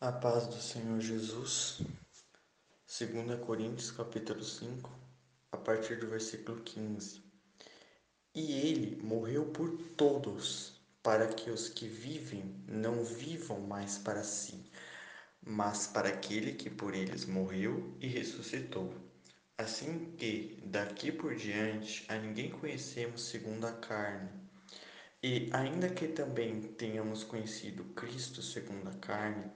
A paz do Senhor Jesus, 2 capítulo 5, a partir do versículo 15. E ele morreu por todos, para que os que vivem não vivam mais para si, mas para aquele que por eles morreu e ressuscitou. Assim que, daqui por diante, a ninguém conhecemos segundo a carne. E ainda que também tenhamos conhecido Cristo segundo a carne,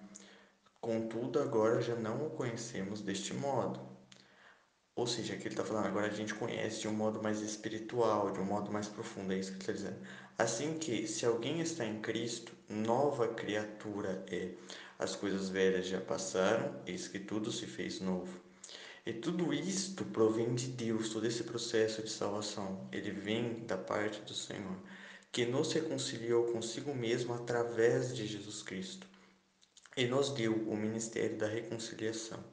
contudo agora já não o conhecemos deste modo. Ou seja, aqui ele está falando, agora a gente conhece de um modo mais espiritual, de um modo mais profundo, é isso que ele está dizendo. Assim que, se alguém está em Cristo, nova criatura é. As coisas velhas já passaram, eis que tudo se fez novo. E tudo isto provém de Deus, todo esse processo de salvação, ele vem da parte do Senhor, que nos reconciliou consigo mesmo através de Jesus Cristo e nos deu o ministério da reconciliação.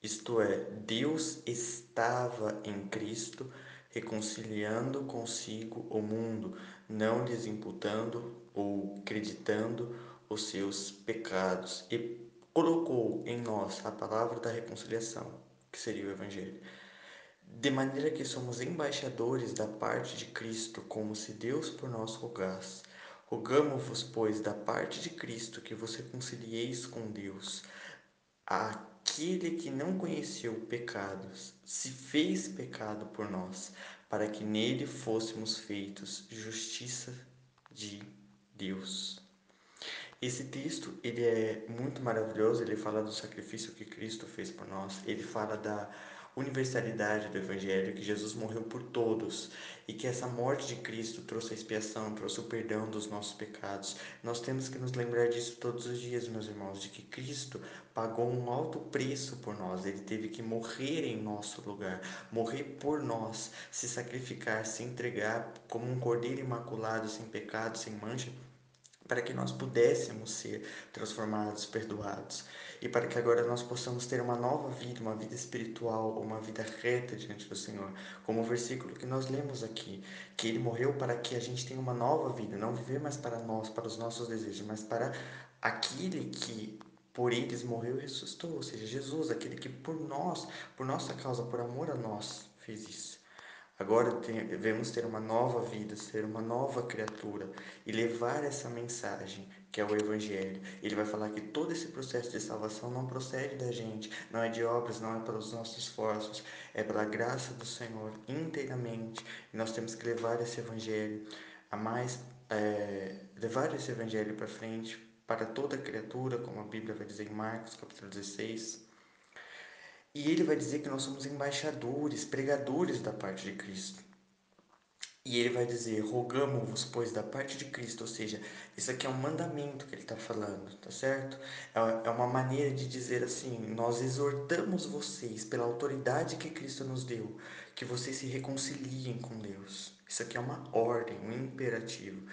Isto é, Deus estava em Cristo reconciliando consigo o mundo, não lhes imputando ou acreditando os seus pecados, e colocou em nós a palavra da reconciliação, que seria o Evangelho. De maneira que somos embaixadores da parte de Cristo, como se Deus por nós rogasse. Rogamo-vos, pois, da parte de Cristo, que vos reconcilieis com Deus. Aquele que não conheceu pecados se fez pecado por nós, para que nele fôssemos feitos justiça de Deus. Esse texto, ele é muito maravilhoso, ele fala do sacrifício que Cristo fez por nós, ele fala da universalidade do Evangelho, que Jesus morreu por todos e que essa morte de Cristo trouxe a expiação, trouxe o perdão dos nossos pecados. Nós temos que nos lembrar disso todos os dias, meus irmãos, de que Cristo pagou um alto preço por nós, ele teve que morrer em nosso lugar, morrer por nós, se sacrificar, se entregar como um cordeiro imaculado, sem pecado, sem mancha, para que nós pudéssemos ser transformados, perdoados, e para que agora nós possamos ter uma nova vida, uma vida espiritual, uma vida reta diante do Senhor, como o versículo que nós lemos aqui, que Ele morreu para que a gente tenha uma nova vida, não viver mais para nós, para os nossos desejos, mas para aquele que por eles morreu e ressuscitou, ou seja, Jesus, aquele que por nós, por nossa causa, por amor a nós, fez isso. Agora devemos ter uma nova vida, ser uma nova criatura e levar essa mensagem que é o Evangelho. Ele vai falar que todo esse processo de salvação não procede da gente, não é de obras, não é pelos nossos esforços, é pela graça do Senhor inteiramente. E nós temos que levar esse Evangelho a mais, levar esse Evangelho para frente para toda criatura, como a Bíblia vai dizer em Marcos capítulo 16. E ele vai dizer que nós somos embaixadores, pregadores da parte de Cristo. E ele vai dizer: rogamo-vos, pois, da parte de Cristo. Ou seja, isso aqui é um mandamento que ele está falando, tá certo? É uma maneira de dizer assim: nós exortamos vocês, pela autoridade que Cristo nos deu, que vocês se reconciliem com Deus. Isso aqui é uma ordem, um imperativo.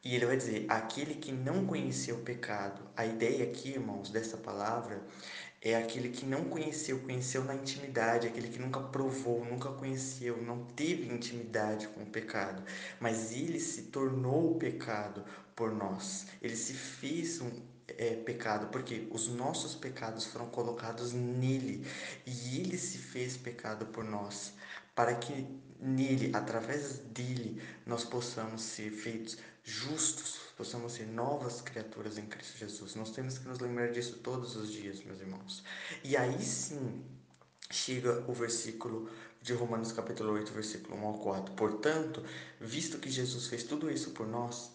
E ele vai dizer: aquele que não conheceu o pecado. A ideia aqui, irmãos, dessa palavra é aquele que não conheceu, conheceu na intimidade, aquele que nunca provou, nunca conheceu, não teve intimidade com o pecado, mas ele se tornou o pecado por nós. Ele se fez pecado, porque os nossos pecados foram colocados nele e ele se fez pecado por nós, para que nele, através dele, nós possamos ser feitos justos, possamos ser novas criaturas em Cristo Jesus. Nós temos que nos lembrar disso todos os dias, meus irmãos. E aí sim chega o versículo de Romanos capítulo 8, versículo 1 ao 4. Portanto, visto que Jesus fez tudo isso por nós,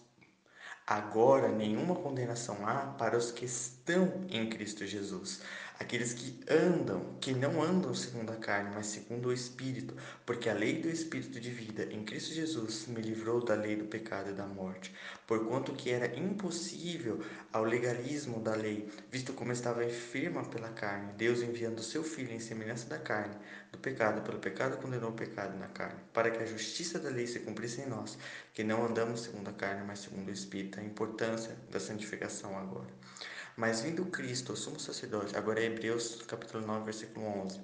agora nenhuma condenação há para os que estão em Cristo Jesus, aqueles que não andam segundo a carne, mas segundo o Espírito, porque a lei do Espírito de vida em Cristo Jesus me livrou da lei do pecado e da morte, porquanto que era impossível ao legalismo da lei, visto como estava enferma pela carne, Deus enviando o seu Filho em semelhança da carne, do pecado, pelo pecado condenou o pecado na carne, para que a justiça da lei se cumprisse em nós, que não andamos segundo a carne, mas segundo o Espírito. A importância da santificação agora. Mas vindo Cristo, o sumo sacerdote, agora é Hebreus capítulo 9, versículo 11.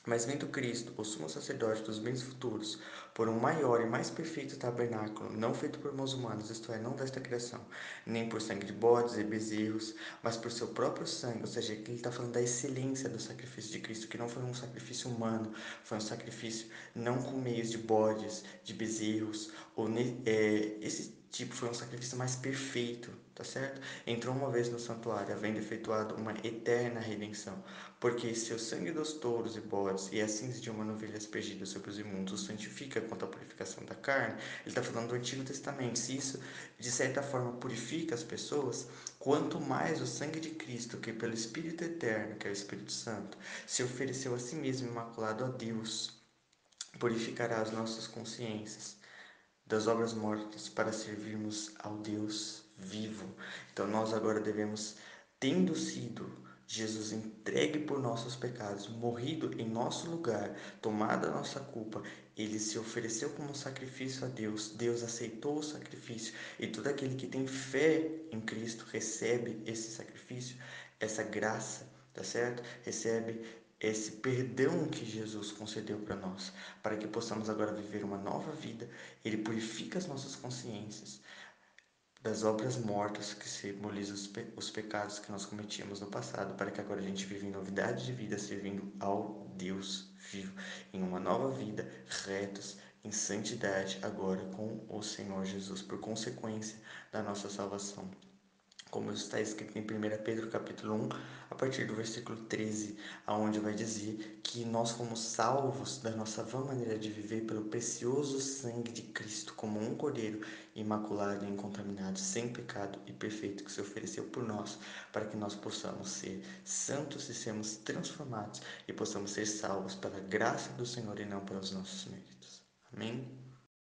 Mas vendo Cristo, o sumo sacerdote dos bens futuros, por um maior e mais perfeito tabernáculo, não feito por mãos humanas, isto é, não desta criação, nem por sangue de bodes e bezerros, mas por seu próprio sangue, ou seja, aqui ele está falando da excelência do sacrifício de Cristo, que não foi um sacrifício humano, foi um sacrifício não com meios de bodes, de bezerros, esse tipo foi um sacrifício mais perfeito, tá certo? Entrou uma vez no santuário, havendo efetuado uma eterna redenção. Porque se o sangue dos touros e bodes e a cinza de uma novilha aspergida sobre os imundos o santifica quanto à purificação da carne, ele está falando do Antigo Testamento. Se isso, de certa forma, purifica as pessoas, quanto mais o sangue de Cristo, que pelo Espírito Eterno, que é o Espírito Santo, se ofereceu a si mesmo imaculado a Deus, purificará as nossas consciências das obras mortas para servirmos ao Deus vivo. Então nós agora devemos, tendo sido Jesus entregue por nossos pecados, morrido em nosso lugar, tomada a nossa culpa, ele se ofereceu como sacrifício a Deus, Deus aceitou o sacrifício e todo aquele que tem fé em Cristo recebe esse sacrifício, essa graça, tá certo? Recebe esse perdão que Jesus concedeu para nós, para que possamos agora viver uma nova vida. Ele purifica as nossas consciências das obras mortas que simbolizam os pecados que nós cometíamos no passado, para que agora a gente viva em novidade de vida, servindo ao Deus vivo, em uma nova vida, retos, em santidade, agora com o Senhor Jesus, por consequência da nossa salvação, como está escrito em 1 Pedro capítulo 1, a partir do versículo 13, aonde vai dizer que nós fomos salvos da nossa vã maneira de viver pelo precioso sangue de Cristo, como um cordeiro imaculado e incontaminado, sem pecado e perfeito, que se ofereceu por nós, para que nós possamos ser santos e sermos transformados e possamos ser salvos pela graça do Senhor e não pelos nossos méritos. Amém?